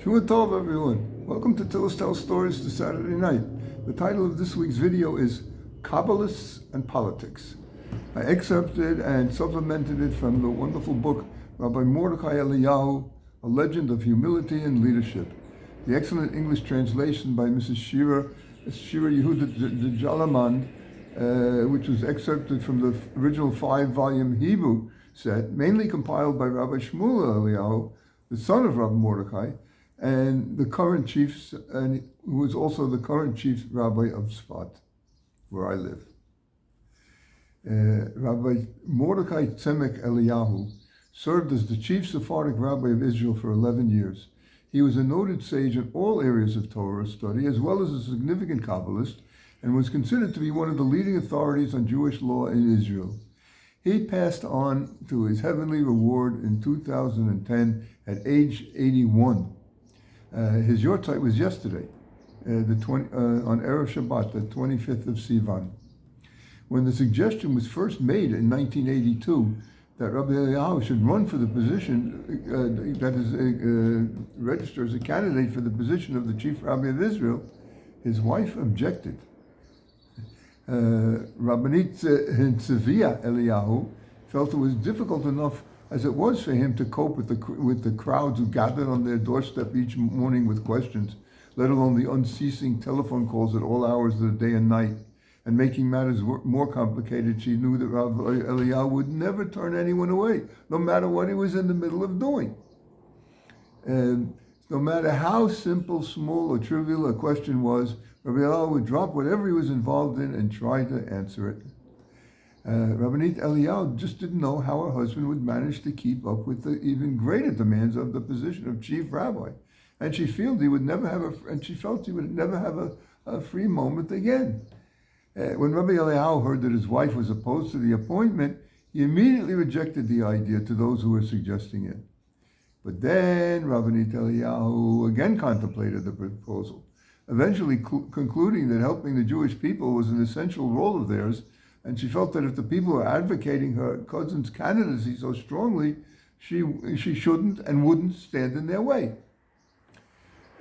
Shua Tov, everyone. Welcome to Tillis Tell Stories to Saturday night. The title of this week's video is Kabbalists and Politics. I excerpted and supplemented it from the wonderful book Rabbi Mordechai Eliyahu, A Legend of Humility and Leadership. The excellent English translation by Mrs. Shira Yehuda Jalaman, which was excerpted from the original 5-volume Hebrew set, mainly compiled by Rabbi Shmuel Eliyahu, the son of Rabbi Mordechai, and the current chief, and who is also the current chief rabbi of Sfat, where I live. Rabbi Mordechai Eliyahu served as the chief Sephardic rabbi of Israel for 11 years. He was a noted sage in all areas of Torah study, as well as a significant Kabbalist, and was considered to be one of the leading authorities on Jewish law in Israel. He passed on to his heavenly reward in 2010 at age 81. His yortzeit was yesterday, on Erev Shabbat, the 25th of Sivan. When the suggestion was first made in 1982 that Rabbi Eliyahu should run for the position, register as a candidate for the position of the chief rabbi of Israel, his wife objected. Rabbanit Eliyahu felt it was difficult enough as it was for him to cope with the crowds who gathered on their doorstep each morning with questions, let alone the unceasing telephone calls at all hours of the day and night. And making matters more complicated, she knew that Rabbi Eliyahu would never turn anyone away, no matter what he was in the middle of doing. And no matter how simple, small, or trivial a question was, Rabbi Eliyahu would drop whatever he was involved in and try to answer it. Rabbanit Eliyahu just didn't know how her husband would manage to keep up with the even greater demands of the position of chief rabbi, and she felt he would never have a free moment again. When Rabbi Eliyahu heard that his wife was opposed to the appointment, he immediately rejected the idea to those who were suggesting it. But then Rabbanit Eliyahu again contemplated the proposal, eventually concluding that helping the Jewish people was an essential role of theirs, and she felt that if the people were advocating her cousin's candidacy so strongly, she shouldn't and wouldn't stand in their way.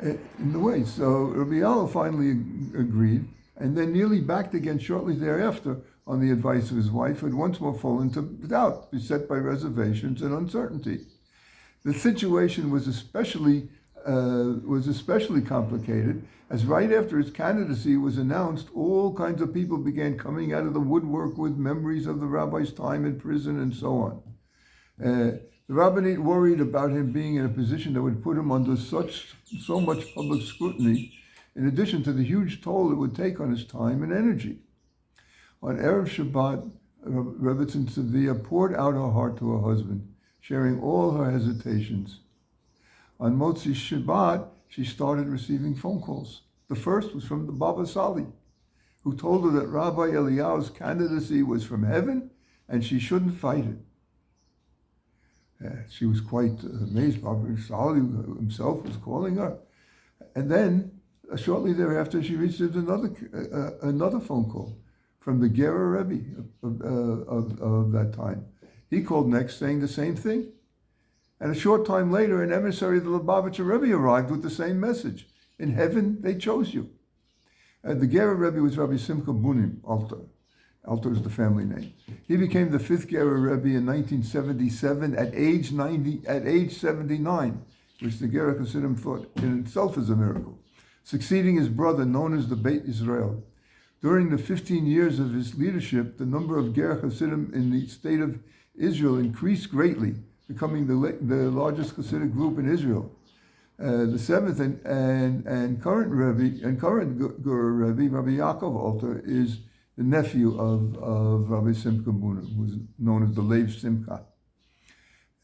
So Rabbi Eliyahu finally agreed, and then nearly backed again shortly thereafter on the advice of his wife, who had once more fallen to doubt, beset by reservations and uncertainty. The situation was especially complicated, as right after his candidacy was announced, all kinds of people began coming out of the woodwork with memories of the rabbi's time in prison and so on. The rabbinate worried about him being in a position that would put him under so much public scrutiny, in addition to the huge toll it would take on his time and energy. On Erev Shabbat, Rebbetzin Sevilla poured out her heart to her husband, sharing all her hesitations. On Motzi Shabbat, she started receiving phone calls. The first was from the Baba Sali, who told her that Rabbi Eliyahu's candidacy was from heaven and she shouldn't fight it. She was quite amazed. Baba Sali himself was calling her. And then, shortly thereafter, she received another phone call from the Gerrer Rebbe of that time. He called next saying the same thing. And a short time later, an emissary of the Lubavitcher Rebbe arrived with the same message. In heaven, they chose you. The Gerrer Rebbe was Rabbi Simcha Bunim, Alter. Alter is the family name. He became the 5th Gerrer Rebbe in 1977 at age 79, which the Gerrer Hasidim thought in itself is a miracle, succeeding his brother, known as the Beit Israel. During the 15 years of his leadership, the number of Gerrer Hasidim in the state of Israel increased greatly, becoming the largest Hasidic group in Israel. The 7th and current Gerrer Rebbe, Rabbi Yaakov Alter, is the nephew of Rabbi Simcha Bunim, who was known as the Lev Simcha.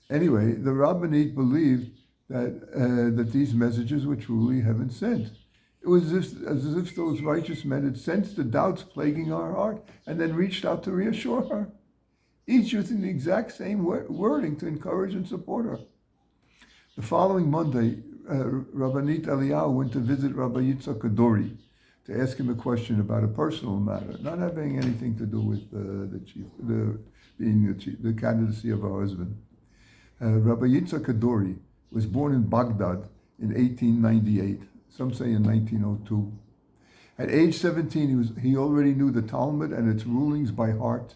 Anyway, the rabbinate believed that these messages were truly heaven sent. It was as if those righteous men had sensed the doubts plaguing her heart and then reached out to reassure her, each using the exact same wording to encourage and support her. The following Monday, Rabbanit Eliyahu went to visit Rabbi Yitzchak Kaduri to ask him a question about a personal matter, not having anything to do with the candidacy of her husband. Rabbi Yitzchak Kaduri was born in Baghdad in 1898. Some say in 1902. At age 17, he already knew the Talmud and its rulings by heart.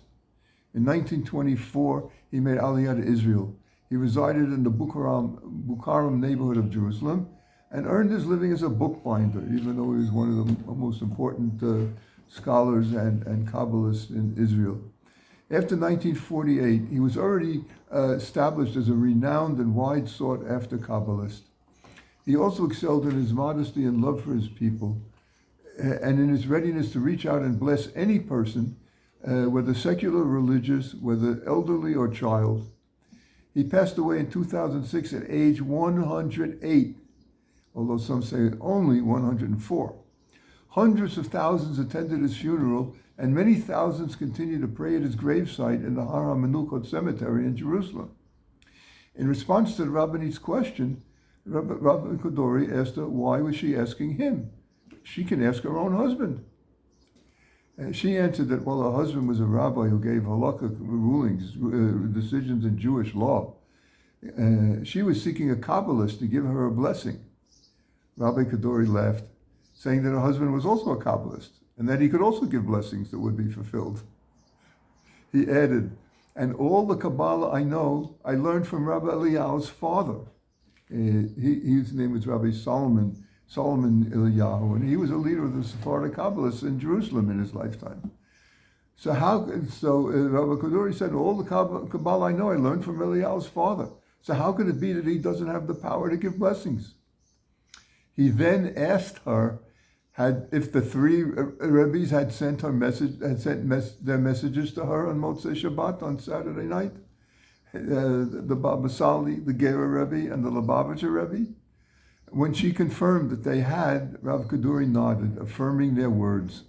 In 1924, he made Aliyah to Israel. He resided in the Bukharam neighborhood of Jerusalem and earned his living as a bookbinder, even though he was one of the most important scholars and Kabbalists in Israel. After 1948, he was already established as a renowned and wide sought-after Kabbalist. He also excelled in his modesty and love for his people, and in his readiness to reach out and bless any person, whether secular or religious, whether elderly or child. He passed away in 2006 at age 108, although some say only 104. Hundreds of thousands attended his funeral, and many thousands continue to pray at his gravesite in the Har HaMenukot cemetery in Jerusalem. In response to the rabbinite's question, Rabbi Kaduri asked her why was she asking him? She can ask her own husband. She answered that while her husband was a rabbi who gave halakha rulings, decisions in Jewish law, she was seeking a Kabbalist to give her a blessing. Rabbi Kaduri laughed, saying that her husband was also a Kabbalist, and that he could also give blessings that would be fulfilled. He added, and all the Kabbalah I know, I learned from Rabbi Eliyahu's father. His name was Rabbi Solomon Eliyahu, and he was a leader of the Sephardic Kabbalists in Jerusalem in his lifetime. So Rabbi Kaduri said, all the Kabbalah I know, I learned from Eliyahu's father. So how could it be that he doesn't have the power to give blessings? He then asked her if the three Rebbes had sent their messages to her on Motzei Shabbat on Saturday night, the Baba Sali, the Gerrer Rebbe, and the Lubavitcher Rebbe. When she confirmed that they had, Rabbi Kaduri nodded, affirming their words.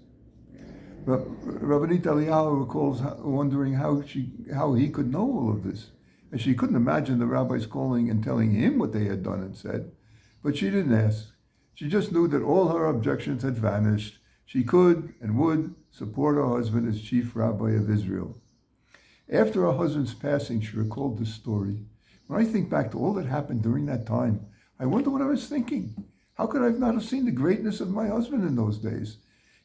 Rabbi Eliyahu recalls wondering how he could know all of this, and she couldn't imagine the rabbis calling and telling him what they had done and said. But she didn't ask. She just knew that all her objections had vanished. She could and would support her husband as chief rabbi of Israel. After her husband's passing, she recalled this story. When I think back to all that happened during that time, I wonder what I was thinking. How could I not have seen the greatness of my husband in those days?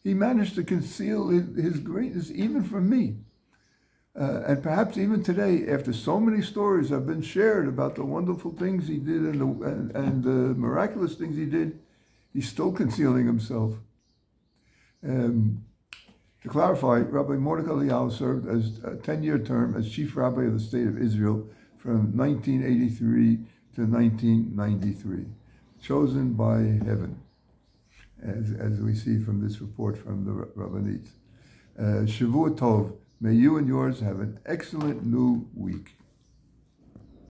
He managed to conceal his greatness even from me. And perhaps even today, after so many stories have been shared about the wonderful things he did and the miraculous things he did, he's still concealing himself. To clarify, Rabbi Mordechai Eliyahu served as a 10-year term as chief rabbi of the state of Israel from 1983 to 1993, chosen by heaven, as we see from this report from the rabbinate. Shavua Tov, may you and yours have an excellent new week.